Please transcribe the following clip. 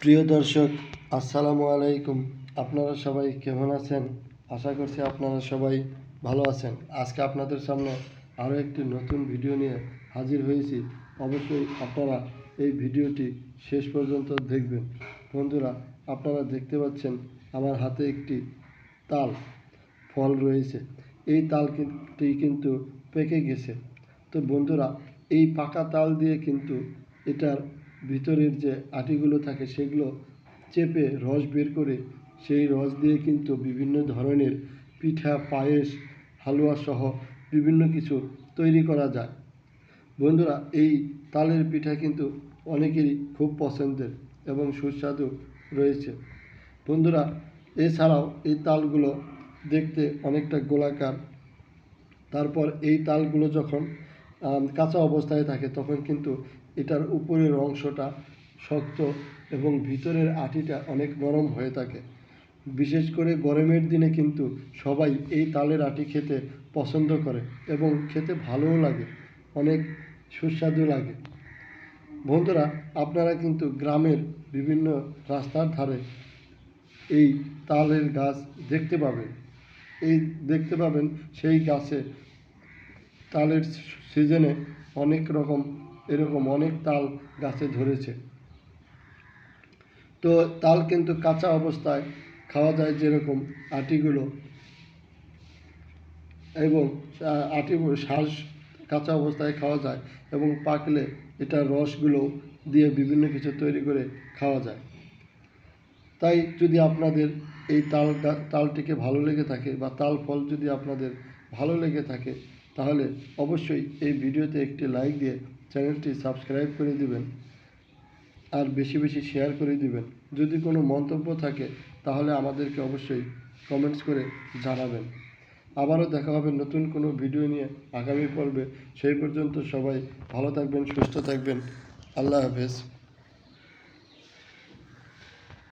প্রিয় দর্শক, আসসালামু আলাইকুম। আপনারা সবাই কেমন আছেন? আশা করছি আপনারা সবাই ভালো আছেন। আজকে আপনাদের সামনে আরও একটি নতুন ভিডিও নিয়ে হাজির হয়েছি। অবশ্যই আপনারা এই ভিডিওটি শেষ পর্যন্ত দেখবেন। বন্ধুরা, আপনারা দেখতে পাচ্ছেন আমার হাতে একটি তাল ফল রয়েছে। এই তালটি কিন্তু পেকে গেছে। তো বন্ধুরা, এই পাকা তাল দিয়ে কিন্তু এটার ভিতরের যে আটিগুলো থাকে সেগুলো চেপে রস বের করে সেই রস দিয়ে কিন্তু বিভিন্ন ধরনের পিঠা, পায়েস, হালুয়া সহ বিভিন্ন কিছু তৈরি করা যায়। বন্ধুরা, এই তালের পিঠা কিন্তু অনেকেরই খুব পছন্দের এবং সুস্বাদু রয়েছে। বন্ধুরা, এছাড়াও এই তালগুলো দেখতে অনেকটা গোলাকার। তারপর এই তালগুলো যখন কাঁচা অবস্থায় থাকে তখন কিন্তু এটার উপরের অংশটা শক্ত এবং ভিতরের আটিটা অনেক নরম হয়ে থাকে। বিশেষ করে গরমের দিনে কিন্তু সবাই এই তালের আটি খেতে পছন্দ করে এবং খেতে ভালোও লাগে, অনেক সুস্বাদু লাগে। বন্ধুরা, আপনারা কিন্তু গ্রামের বিভিন্ন রাস্তার ধারে এই তালের গাছ দেখতে পাবেন। সেই গাছে তালের সিজনে অনেক রকম এরকম অনেক তাল গাছে ধরেছে। তো তাল কিন্তু কাঁচা অবস্থায় খাওয়া যায়, যেরকম আটিগুলো, এবং আটিগুলো শ্বাস কাঁচা অবস্থায় খাওয়া যায় এবং পাকলে এটার রসগুলো দিয়ে বিভিন্ন কিছু তৈরি করে খাওয়া যায়। তাই যদি আপনাদের এই তালটিকে ভালো লেগে থাকে বা তাল ফল যদি আপনাদের ভালো লেগে থাকে, তাহলে অবশ্যই এই ভিডিওতে একটি লাইক দিয়ে চ্যানেলটি সাবস্ক্রাইব করে দিবেন আর বেশি বেশি শেয়ার করে দিবেন। যদি কোনো মন্তব্য থাকে তাহলে আমাদেরকে অবশ্যই কমেন্টস করে জানাবেন। আবারও দেখা হবে নতুন কোনো ভিডিও নিয়ে আগামী পর্বে। সেই পর্যন্ত সবাই ভালো থাকবেন, সুস্থ থাকবেন। আল্লাহ হাফেজ।